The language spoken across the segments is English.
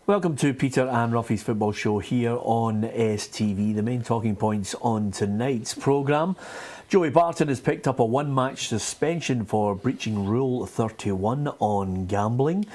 Welcome to Peter and Ruffy's Football Show here on STV. The main talking points on tonight's programme. Joey Barton has picked up a one-match suspension for breaching Rule 31 on gambling.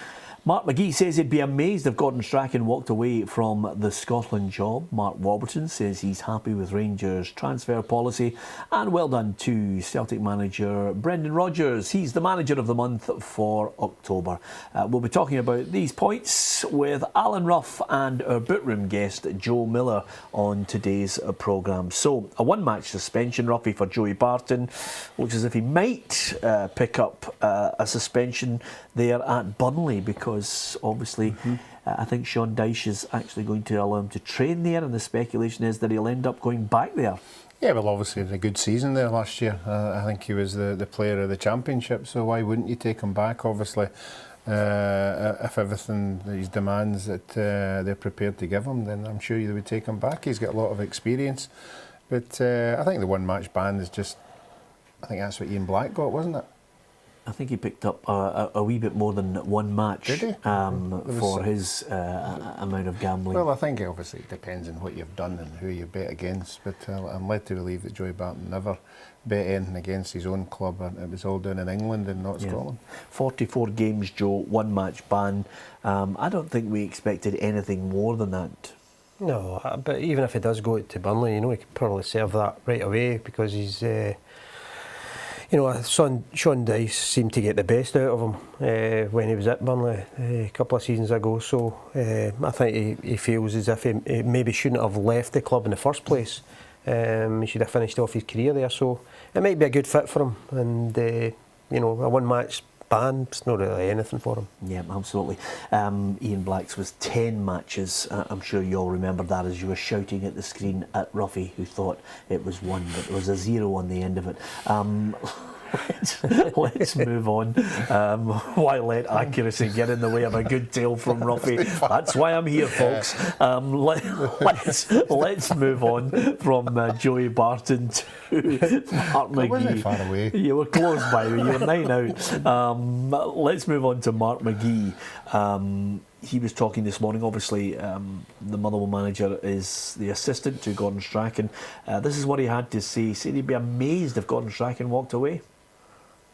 Mark McGee says he'd be amazed if Gordon Strachan walked away from the Scotland job. Mark Warburton says he's happy with Rangers' transfer policy. And well done to Celtic manager Brendan Rodgers. He's the manager of the month for October. We'll be talking about these points with Alan Rough and our Bootroom guest Joe Miller on today's programme. So, a one-match suspension, Ruffy, for Joey Barton. Looks as if he might pick up a suspension there at Burnley because obviously I think Sean Dyche is actually going to allow him to train there, and the speculation is that he'll end up going back there. Yeah, well, obviously he had a good season there last year. I think he was the player of the championship, so why wouldn't you take him back? Obviously, if everything that he demands that they're prepared to give him, then I'm sure they would take him back. He's got a lot of experience, but I think the one-match ban is just, I think that's what Ian Black got, wasn't it? I think he picked up a wee bit more than one match. Did he? For his amount of gambling. Well, I think it obviously depends on what you've done and who you bet against, but I'm led to believe that Joey Barton never bet anything against his own club, and it was all done in England and not Scotland. 44 games, Joe, one match ban. I don't think we expected anything more than that. No, but even if he does go to Burnley, he could probably serve that right away because he's... Sean Dyche seemed to get the best out of him when he was at Burnley a couple of seasons ago. So I think he feels as if he maybe shouldn't have left the club in the first place. He should have finished off his career there. So it might be a good fit for him. And a one-match ban, it's not really anything for him. Yeah, absolutely. Ian Black's was 10 matches. I'm sure you all remember that as you were shouting at the screen at Ruffy, who thought it was 1, but there was a 0 on the end of it. Let's move on. Why let accuracy get in the way of a good tale from Ruffy? That's why I'm here, folks. Let's move on from Joey Barton to Mark McGee. I wasn't far away. You were close by. You were 9 out. Let's move on to Mark McGee. He was talking this morning. Obviously, the Motherwell manager is the assistant to Gordon Strachan. This is what he had to say. He said he'd be amazed if Gordon Strachan walked away.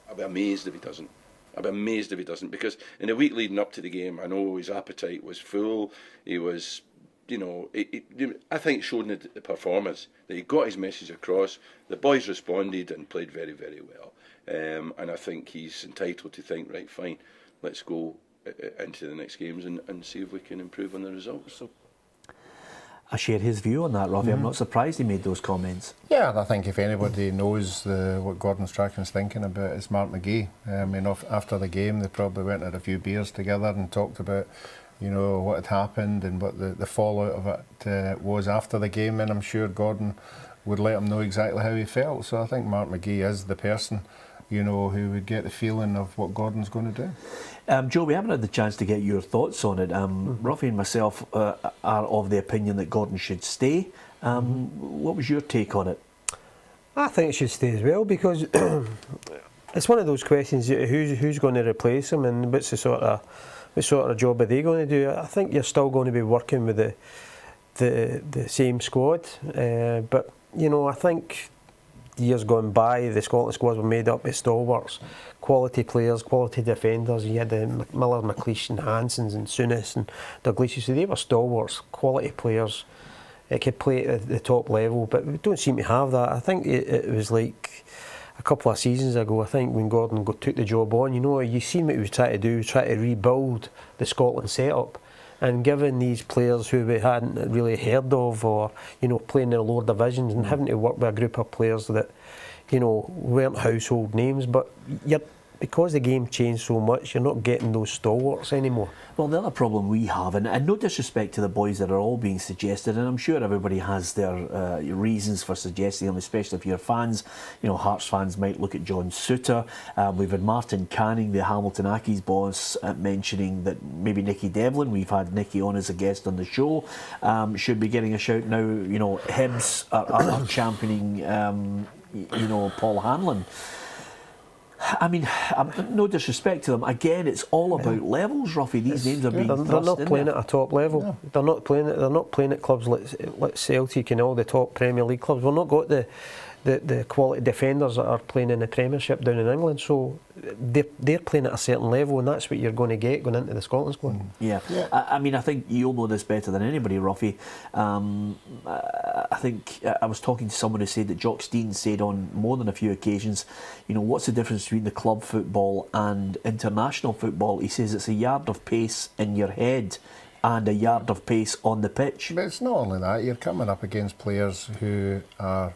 I'd be amazed if he doesn't. I'd be amazed if he doesn't, because in the week leading up to the game, I know his appetite was full. He was, I think showed in the performance that he got his message across. The boys responded and played very, very well. And I think he's entitled to think, right, fine, let's go into the next games and see if we can improve on the results. So I share his view on that, Robbie. I'm not surprised he made those comments. Yeah, I think if anybody knows what Gordon Strachan's thinking about, it's Mark McGee. I mean, after the game, they probably went and had a few beers together and talked about, what had happened and what the fallout of it was after the game. And I'm sure Gordon would let him know exactly how he felt. So I think Mark McGee is the person, who would get the feeling of what Gordon's going to do. Joe, we haven't had the chance to get your thoughts on it. Ruffy and myself are of the opinion that Gordon should stay. What was your take on it? I think it should stay as well, because it's one of those questions: who's going to replace him, and what sort of job are they going to do? I think you're still going to be working with the same squad, but I think years gone by, the Scotland squads were made up of stalwarts, quality players, quality defenders. You had the Miller, McLeish and Hansons and Souness and Dalglish, so they were stalwarts, quality players. It could play at the top level, but we don't seem to have that. I think it was like a couple of seasons ago, I think, when Gordon took the job on, you seen what he was trying to do. He was trying to rebuild the Scotland setup. And given these players who we hadn't really heard of, or playing in the lower divisions, and having to work with a group of players that weren't household names, but because the game changed so much, you're not getting those stalwarts anymore. Well, the other problem we have, and no disrespect to the boys that are all being suggested, and I'm sure everybody has their reasons for suggesting them, especially if you're fans. Hearts fans might look at John Souttar. We've had Martin Canning, the Hamilton Accies boss, mentioning that maybe Nicky Devlin, we've had Nicky on as a guest on the show, should be getting a shout now. Hibs are championing, Paul Hanlon. I mean, no disrespect to them. Again, it's all about levels, Ruffy. These names are being They're thrust not in playing there. at a top level. No. They're not playing. They're not playing at clubs like Celtic and all the top Premier League clubs. We've not got the quality defenders that are playing in the Premiership down in England. So they're playing at a certain level, and that's what you're going to get going into the Scotland squad. Yeah, I mean, I think you'll know this better than anybody, Ruffy. I think I was talking to someone who said that Jock Stein said on more than a few occasions, you know, what's the difference between the club football and international football? He says it's a yard of pace in your head and a yard of pace on the pitch. But it's not only that, you're coming up against players who are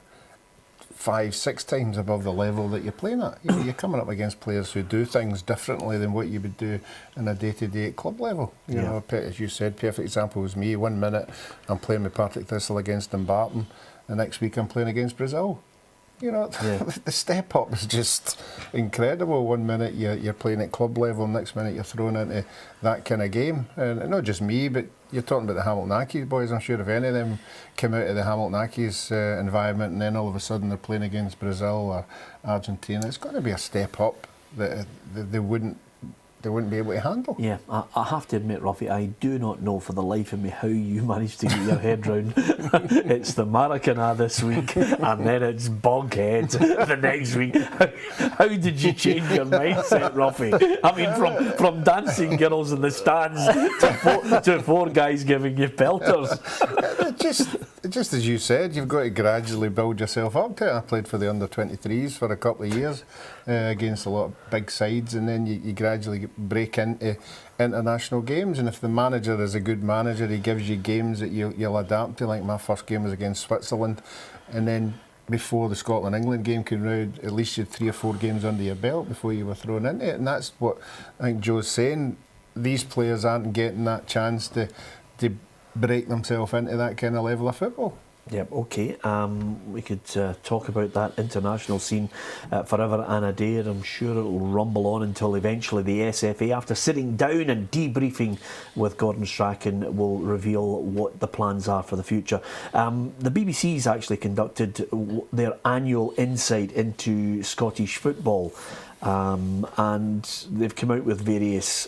5-6 times above the level that you're playing at. You know, you're coming up against players who do things differently than what you would do in a day-to-day at club level. You know, as you said, perfect example was me. 1 minute I'm playing with Partick Thistle against Dumbarton, the next week I'm playing against Brazil. You know, the step up is just incredible. 1 minute you're playing at club level, next minute you're thrown into that kind of game. And not just me, but you're talking about the Hamilton Accies boys. I'm sure if any of them came out of the Hamilton Accies environment and then all of a sudden they're playing against Brazil or Argentina, it's got to be a step up that they wouldn't be able to handle. Yeah, I have to admit, Ruffy, I do not know for the life of me how you managed to get your head round. It's the Maracana this week, and then it's Boghead the next week. How did you change your mindset, Ruffy? I mean, from dancing girls in the stands to four guys giving you pelters. Just as you said, you've got to gradually build yourself up to it. I played for the under-23s for a couple of years against a lot of big sides, and then you gradually break into international games. And if the manager is a good manager, he gives you games that you'll adapt to. Like my first game was against Switzerland, and then before the Scotland-England game came round, at least you had 3 or 4 games under your belt before you were thrown into it. And that's what I think Joe's saying. These players aren't getting that chance to break themselves into that kind of level of football. Yep, okay. We could talk about that international scene forever and a day, and I'm sure it'll rumble on until eventually the SFA, after sitting down and debriefing with Gordon Strachan, will reveal what the plans are for the future. The BBC's actually conducted their annual insight into Scottish football. And they've come out with various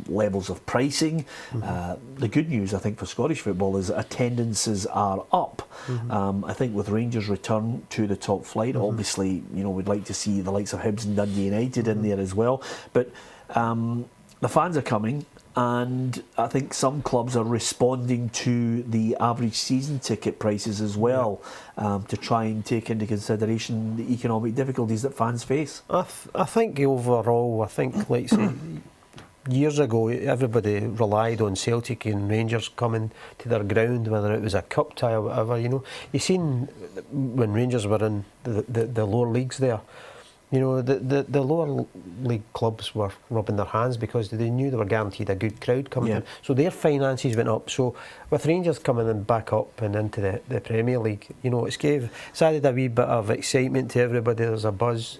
levels of pricing. The good news, I think, for Scottish football is attendances are up. I think with Rangers' return to the top flight, obviously, you know, we'd like to see the likes of Hibs and Dundee United in there as well. But the fans are coming, and I think some clubs are responding to the average season ticket prices as well, to try and take into consideration the economic difficulties that fans face. I think overall, like say, years ago, everybody relied on Celtic and Rangers coming to their ground, whether it was a cup tie or whatever. You know, you seen when Rangers were in the lower leagues there. You know, the lower league clubs were rubbing their hands because they knew they were guaranteed a good crowd coming in. So their finances went up. So with Rangers coming in back up and into the Premier League, you know, it's added a wee bit of excitement to everybody. There's a buzz.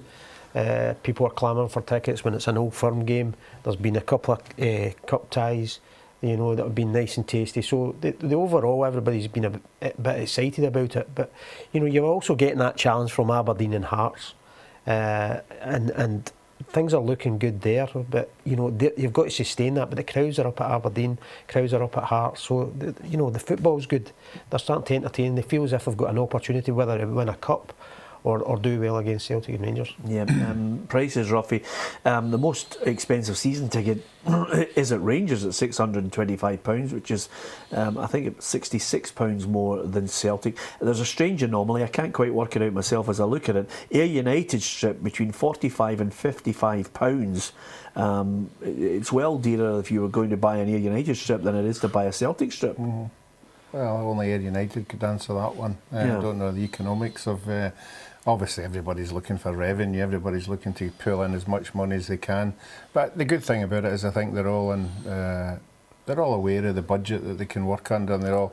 People are clamouring for tickets when it's an Old Firm game. There's been a couple of cup ties, you know, that have been nice and tasty. So the overall, everybody's been a bit excited about it. But, you know, you're also getting that challenge from Aberdeen and Hearts. And things are looking good there, but you know you've got to sustain that. But the crowds are up at Aberdeen, crowds are up at Hearts, so you know the football's good. They're starting to entertain. They feel as if they've got an opportunity, whether they win a cup or do well against Celtic and Rangers. Yeah, prices, Ruffy. The most expensive season ticket is at Rangers at £625, which is, I think, it's £66 more than Celtic. There's a strange anomaly. I can't quite work it out myself as I look at it. Ayr United strip between £45 and £55. It's well dearer if you were going to buy an Ayr United strip than it is to buy a Celtic strip. Well, only Ayr United could answer that one. I don't know the economics of. Obviously, everybody's looking for revenue. Everybody's looking to pull in as much money as they can. But the good thing about it is, I think they're all aware of the budget that they can work under, and they're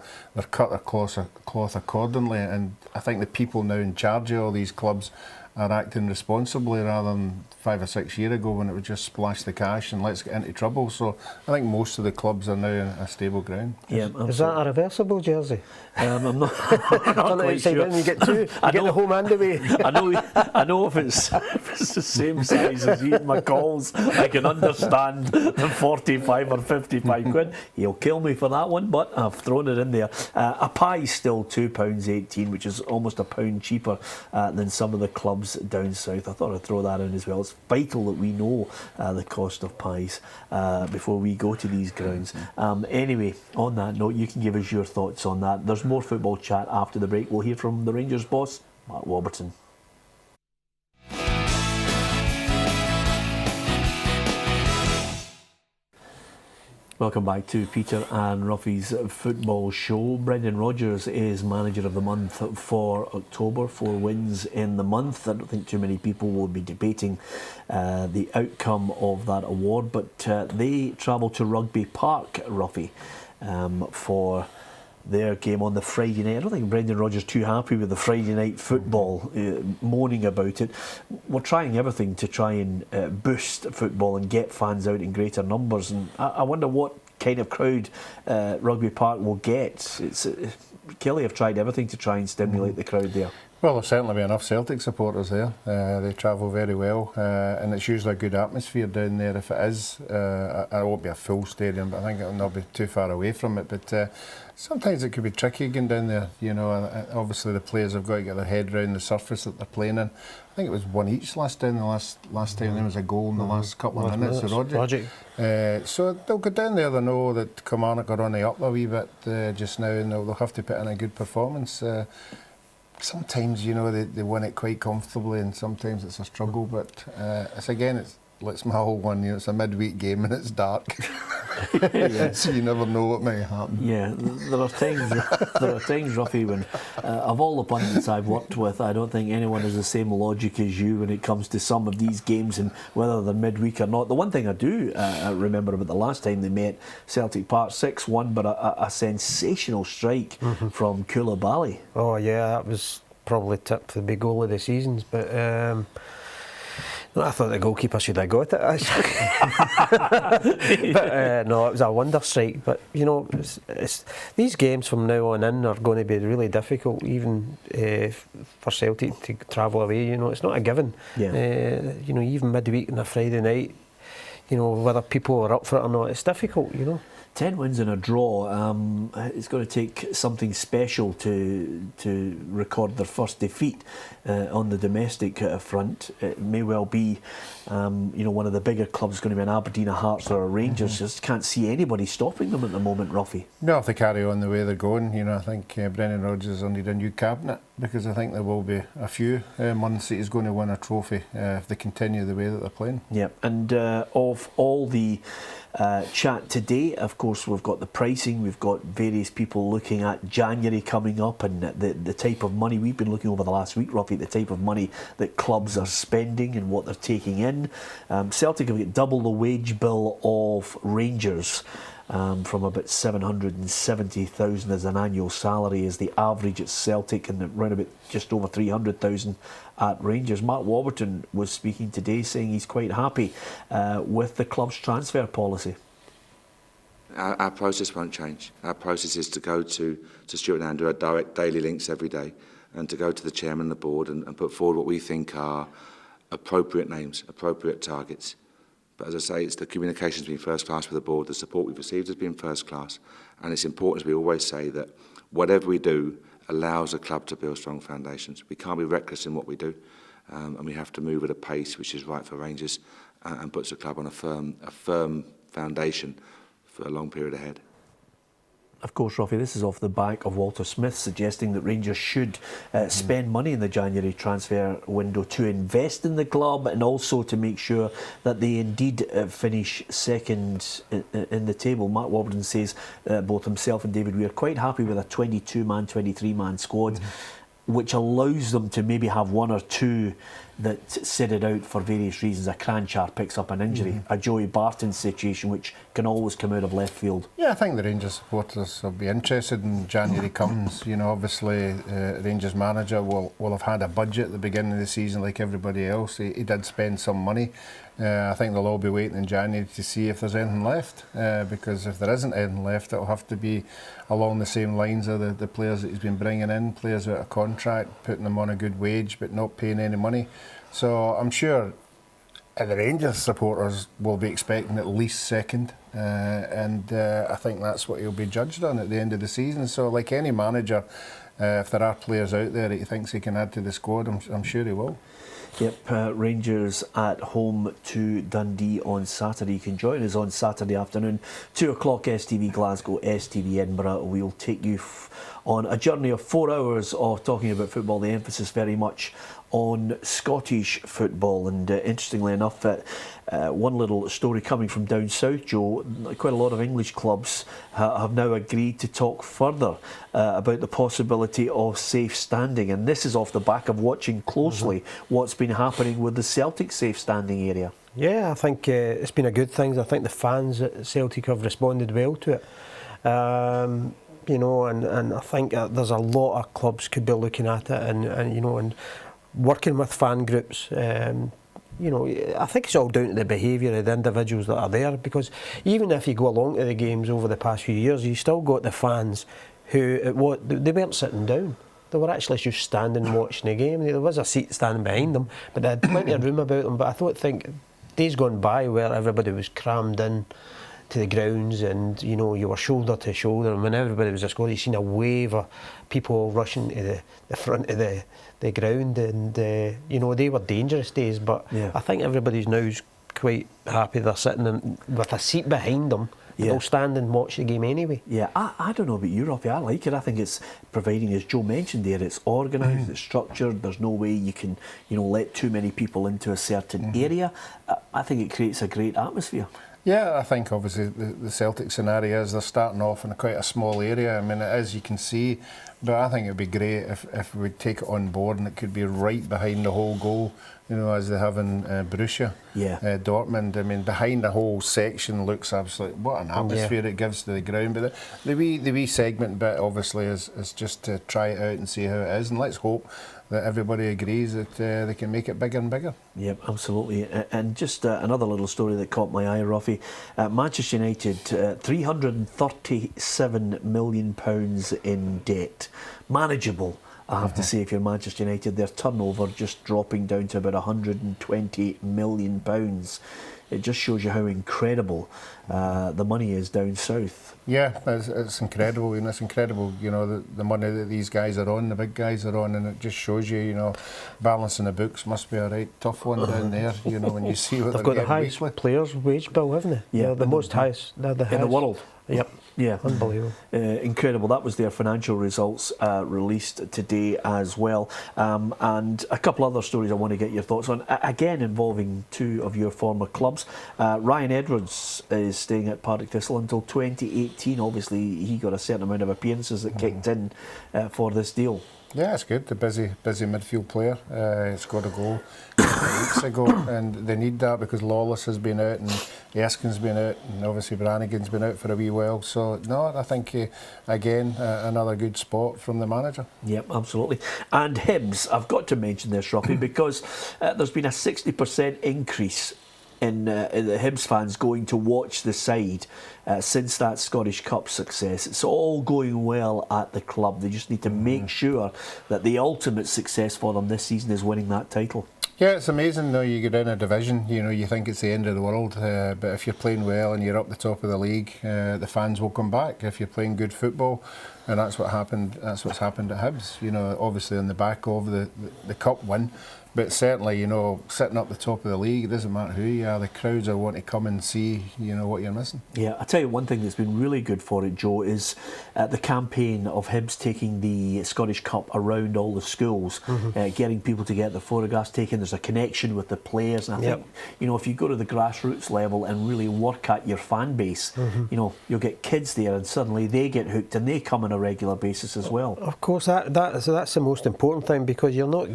cut their cloth accordingly. And I think the people now in charge of all these clubs are acting responsibly rather than 5 or 6 years ago when it would just splash the cash and let's get into trouble. So I think most of the clubs are now in a stable ground. Yeah, is that a reversible jersey? I'm not quite sure. You get two. You get the home and away. I know if it's if it's the same size as Ian McCall's, I can understand the 45 or 55 quid. He'll kill me for that one, but I've thrown it in there. A pie still £2.18, which is almost £1 cheaper than some of the clubs down south. I thought I'd throw that in as well. It's vital that we know the cost of pies before we go to these grounds. Anyway, on that note, you can give us your thoughts on that. There's more football chat after the break. We'll hear from the Rangers boss, Mark Warburton. Welcome back to Peter and Ruffy's football show. Brendan Rodgers is manager of the month for October. 4 wins in the month. I don't think too many people will be debating the outcome of that award, but they travel to Rugby Park, Ruffy, for their game on the Friday night. I don't think Brendan Rodgers too happy with the Friday night football, moaning about it. We're trying everything to try and boost football and get fans out in greater numbers, and I wonder what kind of crowd Rugby Park will get. Kelly have tried everything to try and stimulate the crowd there. Well, there'll certainly be enough Celtic supporters there. They travel very well, and it's usually a good atmosphere down there. If it is, it won't be a full stadium, but I think it'll not be too far away from it. But sometimes it could be tricky getting down there. You know, obviously the players have got to get their head around the surface that they're playing in. I think it was 1 each last time. Last time there was a goal in the last couple of minutes. So they'll go down there. They know that Kilmarnock are on the up a wee bit just now, and they'll have to put in a good performance. Sometimes, you know, they win it quite comfortably, and sometimes it's a struggle. But it's my whole one. You know, it's a midweek game and it's dark, so you never know what may happen. Yeah, there are times, Ruffy, when of all the pundits I've worked with, I don't think anyone has the same logic as you when it comes to some of these games and whether they're midweek or not. The one thing I do remember about the last time they met, Celtic Park 6-1, but a sensational strike from Koulibaly. Oh yeah, that was probably tipped for the big goal of the seasons, but I thought the goalkeeper should have got it, actually. But no, it was a wonder strike. But you know, it's these games from now on in are going to be really difficult, even for Celtic to travel away. You know, it's not a given. Yeah. You know, even midweek on a Friday night, you know, whether people are up for it or not, it's difficult. You know. 10 wins and a draw. It's going to take something special to record their first defeat on the domestic front. It may well be, one of the bigger clubs going to be an Aberdeen, a Hearts or a Rangers. Just can't see anybody stopping them at the moment, Ruffy. No, if they carry on the way they're going, you know, I think Brendan Rodgers will need a new cabinet, because I think there will be a few months that he's going to win a trophy if they continue the way that they're playing. Yeah, and of all the chat today, of course, we've got the pricing, we've got various people looking at January coming up, and the type of money we've been looking over the last week, Ruffy, the type of money that clubs are spending and what they're taking in. Celtic have got double the wage bill of Rangers. From about 770,000 as an annual salary is the average at Celtic, and around about just over 300,000 at Rangers. Mark Warburton was speaking today saying he's quite happy with the club's transfer policy. Our process won't change. Our process is to go to Stuart and Andrew at direct daily links every day, and to go to the chairman and the board and put forward what we think are appropriate names, appropriate targets. But as I say, it's the communication's been first class with the board, the support we've received has been first class, and it's important, as we always say, that whatever we do allows a club to build strong foundations. We can't be reckless in what we do, and we have to move at a pace which is right for Rangers and puts the club on a firm foundation for a long period ahead. Of course, Ruffy, this is off the back of Walter Smith suggesting that Rangers should spend money in the January transfer window to invest in the club, and also to make sure that they indeed finish second in the table. Mark Warburton says both himself and David Weir are quite happy with a 22-man, 23-man squad, which allows them to maybe have one or two that sit it out for various reasons. A Kranjčar picks up an injury, a Joey Barton situation which can always come out of left field. Yeah, I think the Rangers supporters will be interested when January comes. You know, obviously Rangers manager will have had a budget at the beginning of the season like everybody else. He did spend some money. I think they'll all be waiting in January to see if there's anything left, because if there isn't anything left, it'll have to be along the same lines of the players that he's been bringing in, players out of contract, putting them on a good wage but not paying any money. So I'm sure the Rangers supporters will be expecting at least second, and I think that's what he'll be judged on at the end of the season. So like any manager, if there are players out there that he thinks he can add to the squad, I'm sure he will. Yep, Rangers at home to Dundee on Saturday. You can join us on Saturday afternoon, 2 o'clock STV Glasgow, STV Edinburgh. We'll take you on a journey of 4 hours of talking about football, the emphasis very much on Scottish football. And interestingly enough, one little story coming from down south, Joe, quite a lot of English clubs have now agreed to talk further about the possibility of safe standing, and this is off the back of watching closely what's been happening with the Celtic safe standing area. Yeah, I think it's been a good thing. I think the fans at Celtic have responded well to it. You know, and I think there's a lot of clubs could be looking at it, and you know, and working with fan groups. You know, I think it's all down to the behaviour of the individuals that are there, because even if you go along to the games over the past few years, you still got the fans who they weren't sitting down. They were actually just standing watching the game. There was a seat standing behind them, but they had plenty of room about them. But I don't think days gone by where everybody was crammed in to the grounds, and you know, you were shoulder to shoulder, and when everybody was a score, you seen a wave of people rushing to the front of the ground, and you know, they were dangerous days. But yeah. I think everybody's now quite happy they're sitting with a seat behind them. Yeah. They'll stand and watch the game anyway. Yeah, I don't know about you, Ruffy. I like it. I think it's providing, as Joe mentioned there, it's organised, it's structured. There's no way you can, you know, let too many people into a certain area. I think it creates a great atmosphere. Yeah, I think obviously the Celtic scenario is they're starting off in quite a small area. I mean, it is, you can see, but I think it would be great if we take it on board and it could be right behind the whole goal, you know, as they have in Borussia Dortmund. I mean, behind the whole section looks absolutely, what an atmosphere it gives to the ground. But the wee segment bit obviously is just to try it out and see how it is, and let's hope that everybody agrees that they can make it bigger and bigger. Yep, absolutely. And just another little story that caught my eye, Ruffy. Manchester United, £337 million in debt. Manageable, I have to say, if you're Manchester United. Their turnover just dropping down to about £120 million. It just shows you how incredible the money is down south. Yeah, it's incredible, and it's incredible, you know, the money that these guys are on, the big guys are on, and it just shows you, you know, balancing the books must be a right tough one down there, you know, when you see what They've they're got the highest players' wage bill, haven't they? Yeah, they're the most highest. They're the highest in the world. Yep. Yeah, unbelievable. Incredible. That was their financial results released today as well. And a couple other stories I want to get your thoughts on, again involving two of your former clubs. Ryan Edwards is staying at Partick Thistle until 2018. Obviously, he got a certain amount of appearances that kicked in for this deal. Yeah, it's good. The busy midfield player. It's got a goal weeks ago, and they need that because Lawless has been out and Erskine's been out, and obviously Brannigan's been out for a wee while. So no, I think again another good spot from the manager. Yep, absolutely. And Hibs, I've got to mention this, Ruffy, because there's been a 60% increase in the Hibs fans going to watch the side since that Scottish Cup success. It's all going well at the club. They just need to make sure that the ultimate success for them this season is winning that title. Yeah, it's amazing though. You get in a division, you know, you think it's the end of the world, but if you're playing well and you're up the top of the league, the fans will come back if you're playing good football, and that's what happened. That's what's happened at Hibs. You know, obviously on the back of the cup win. But certainly, you know, sitting up the top of the league, it doesn't matter who you are, the crowds are wanting to come and see, you know, what you're missing. Yeah, I tell you one thing that's been really good for it, Joe, is the campaign of Hibs taking the Scottish Cup around all the schools, getting people to get the photographs taken. There's a connection with the players, and I think, you know, if you go to the grassroots level and really work at your fan base, you know, you'll get kids there and suddenly they get hooked and they come on a regular basis as well. Of course, that's the most important thing, because you're not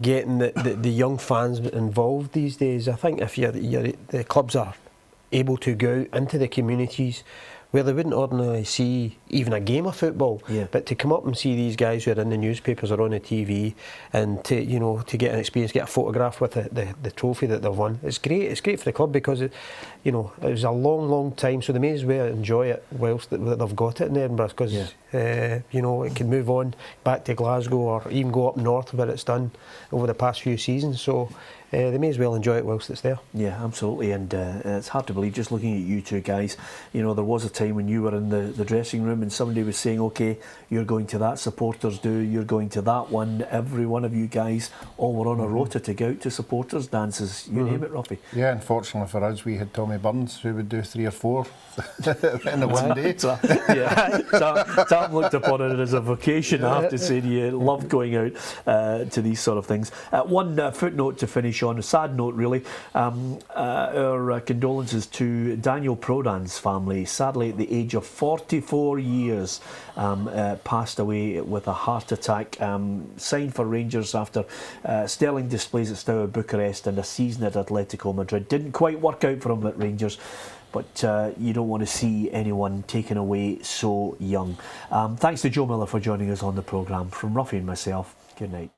getting the young fans involved these days. I think if the clubs are able to go out into the communities where they wouldn't ordinarily see even a game of football. Yeah. But to come up and see these guys who are in the newspapers or on the TV, and to get an experience, get a photograph with the trophy that they've won, it's great. It's great for the club because it was a long time, so they may as well enjoy it whilst that they've got it in Edinburgh, because it can move on back to Glasgow or even go up north where it's done over the past few seasons. So they may as well enjoy it whilst it's there. Yeah, absolutely, and it's hard to believe just looking at you two guys. There was a time when you were in the dressing room and somebody was saying, okay, you're going to that supporters do, you're going to that one. Every one of you guys all were on a rota to go out to supporters dances, you name it, Ruffy. Yeah, unfortunately for us, we had Tommy Burns who would do 3 or 4 in a one day. Sam looked upon it as a vocation, I have to say. You love going out to these sort of things. One footnote to finish on, a sad note really. Our condolences to Daniel Prodan's family. Sadly, at the age of 44 years, passed away with a heart attack. Signed for Rangers after sterling displays at Steaua Bucharest and a season at Atletico Madrid. Didn't quite work out for him at Rangers, but you don't want to see anyone taken away so young. Thanks to Joe Miller for joining us on the programme. From Ruffy and myself, good night.